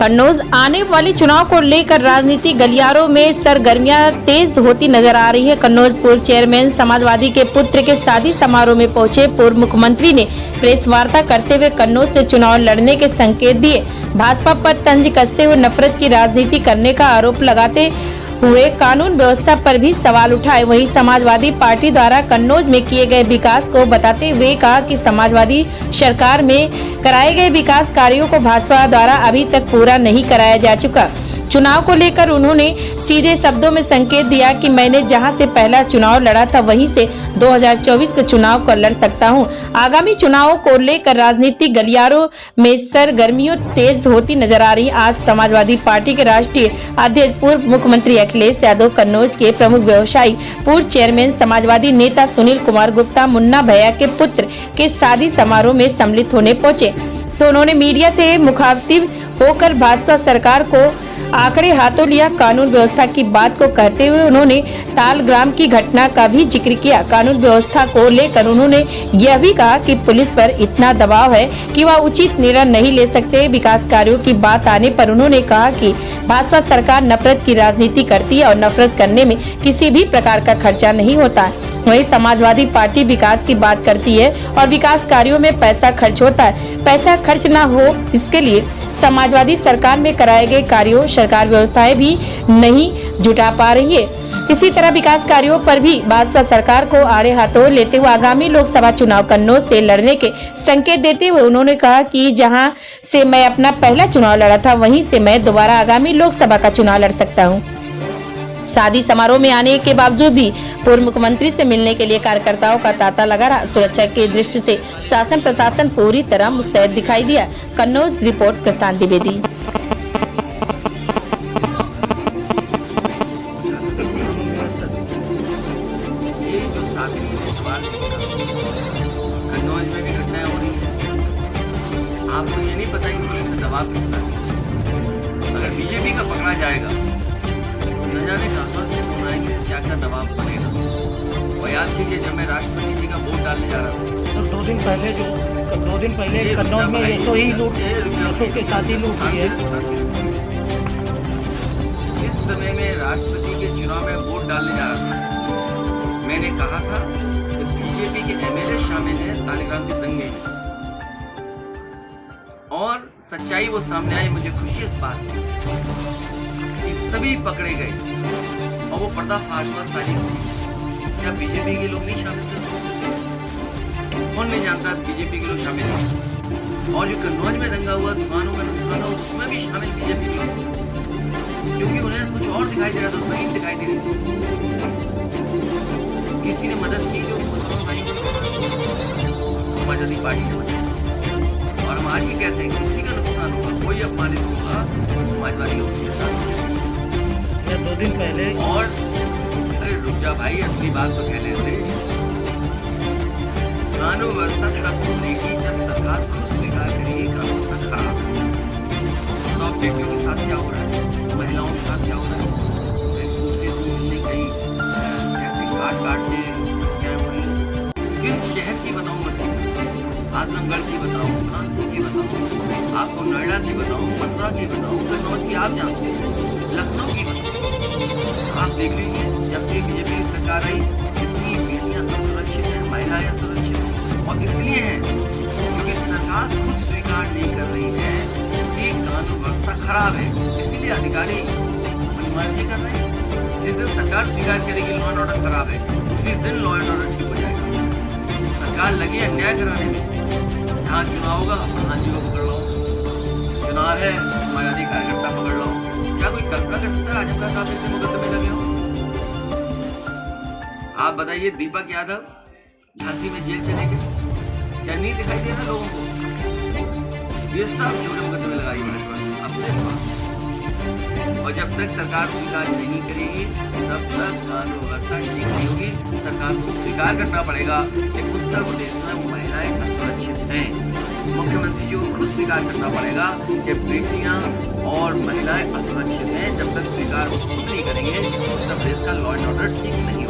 कन्नौज आने वाले चुनाव को लेकर राजनीतिक गलियारों में सरगर्मियां तेज होती नजर आ रही है। कन्नौज पूर्व चेयरमैन समाजवादी के पुत्र के शादी समारोह में पहुंचे पूर्व मुख्यमंत्री ने प्रेस वार्ता करते हुए कन्नौज से चुनाव लड़ने के संकेत दिए। भाजपा पर तंज कसते हुए नफरत की राजनीति करने का आरोप लगाते हुए कानून व्यवस्था पर भी सवाल उठाए। वहीं समाजवादी पार्टी द्वारा कन्नौज में किए गए विकास को बताते हुए कहा कि समाजवादी सरकार में कराए गए विकास कार्यों को भाजपा द्वारा अभी तक पूरा नहीं कराया जा चुका। चुनाव को लेकर उन्होंने सीधे शब्दों में संकेत दिया कि मैंने जहां से पहला चुनाव लड़ा था वहीं से 2024 के चुनाव को लड़ सकता हूं। आगामी चुनावों को लेकर राजनीतिक गलियारों में सरगर्मियों तेज होती नजर आ रही। आज समाजवादी पार्टी के राष्ट्रीय अध्यक्ष पूर्व मुख्यमंत्री अखिलेश यादव कन्नौज के प्रमुख व्यवसायी पूर्व चेयरमैन समाजवादी नेता सुनील कुमार गुप्ता मुन्ना भैया के पुत्र के शादी समारोह में सम्मिलित होने पहुंचे तो उन्होंने मीडिया से मुखातिब होकर भाजपा सरकार को आंकड़े हाथों लिया। कानून व्यवस्था की बात को कहते हुए उन्होंने तालग्राम की घटना का भी जिक्र किया। कानून व्यवस्था को लेकर उन्होंने यह भी कहा कि पुलिस पर इतना दबाव है कि वह उचित निर्णय नहीं ले सकते। विकास कार्यों की बात आने पर उन्होंने कहा कि भाजपा सरकार नफरत की राजनीति करती है और नफरत करने में किसी भी प्रकार का खर्चा नहीं होता है। वहीं समाजवादी पार्टी विकास की बात करती है और विकास कार्यों में पैसा खर्च होता है। पैसा खर्च न हो इसके लिए समाजवादी सरकार में कराए गए कार्यों सरकार व्यवस्थाएं भी नहीं जुटा पा रही है। इसी तरह विकास कार्यों पर भी भाजपा सरकार को आड़े हाथों लेते हुए आगामी लोकसभा चुनाव कन्नौज से लड़ने के संकेत देते हुए उन्होंने कहा कि जहां से मैं अपना पहला चुनाव लड़ा था वहीं से मैं दोबारा आगामी लोकसभा का चुनाव लड़ सकता हूं। शादी समारोह में आने के बावजूद भी पूर्व मुख्यमंत्री से मिलने के लिए कार्यकर्ताओं का तांता लगा रहा। सुरक्षा की दृष्टि से शासन प्रशासन पूरी तरह मुस्तैद दिखाई दिया। कन्नौज रिपोर्ट प्रशांत द्विवेदी। कन्नौज में भी घटनाएं हो रही हैं। आपको ये नहीं पता कि पुलिस का दबाव कितना है। अगर बीजेपी का पकड़ा जाएगा न जाने कहाँ से फोन आएंगे, क्या क्या दबाव पड़ेगा। वो याद कीजिए जब मैं राष्ट्रपति जी का वोट डालने जा रहा था तो 2 दिन पहले कन्नौज में ऐसो ही लूट के साथ ही लूट हुई है। इस समय में राष्ट्रपति के चुनाव में वोट डालने जा रहा था। मैंने कहा था कि बीजेपी के एमएलए शामिल हैं तालिबान के दंगे में और सच्चाई वो सामने आई। मुझे खुशी इस बात की कि सभी पकड़े गए और वो पर्दाफाश हुआ सारी। क्या बीजेपी के लोग नहीं शामिल थे? कौन नहीं जानता बीजेपी के लोग शामिल थे? और जो कन्नौज में दंगा हुआ दुकानों का नुकसान हुआ उसमें भी शामिल बीजेपी के लोग, क्योंकि उन्हें कुछ और दिखाई दे रहा था, उसमें दिखाई दे रही थी। किसी ने मदद की जो समाजवादी पार्टी ने मदद। और हम आज ही कहते हैं किसी का नुकसान होगा, कोई अपमानित होगा, समाजवादी लोग के साथ 2 दिन पहले। और अरे रुक जा भाई, असली बात तो कहने दे। कानून व्यवस्था खत्म होने की जब सरकार खुद स्वीकार करेगी कानून व्यवस्था खराब है तो व्यक्तियों के साथ क्या हो रहा है, महिलाओं के साथ क्या हो रहा है, एक दूसरे से मिलने गई ऐसे काट के क्या हो रही है। किस शहर की बताऊँ मैं? आजमगढ़ की बताऊँ, कानपुर की बताऊँ, आपको नोएडा की बताऊँ, मथुरा की बताऊँ, कन्नौज की आप जानते हैं, लखनऊ की बताऊँ। आप देख लीजिए जब से बीजेपी की सरकार आई कितनी बेटियां असुरक्षित हैं, महिलाएं असुरक्षित हैं। और इसलिए है क्योंकि सरकार खुद स्वीकार नहीं कर रही है कि कानून व्यवस्था खराब है, इसीलिए अधिकारी मनमानी कर रहे हैं। जिस दिन सरकार स्वीकार करेगी लॉ एंड ऑर्डर खराब है उसी दिन लॉ एंड ऑर्डर ठीक हो जाएगा। सरकार लगी अन्याय कराने में। जहाँ चुनाव होगा प्रधान जी को पकड़ लो, चुनाव है समाजवादी कार्यकर्ता पकड़ लो। क्या कोई कल्पना कर सकता है आजम खान साहब ऐसे मुकदमे लगे हो? आप बताइए दीपक यादव झांसी में जेल चले गए, क्या नहीं दिखाई दे रहा लोगों को? ये सब झूठे मुकदमे लगाई भाजपा अपने पास। और जब तक सरकार स्वीकार नहीं करेगी तब तक कानून व्यवस्था ठीक नहीं होगी। सरकार को स्वीकार करना पड़ेगा कि उत्तर प्रदेश में महिलाएं असुरक्षित हैं। मुख्यमंत्री जी को खुद स्वीकार करना पड़ेगा कि बेटियां और महिलाएं असुरक्षित हैं। जब तक स्वीकार खुद नहीं करेंगे उत्तर प्रदेश का लॉ एंड ऑर्डर ठीक नहीं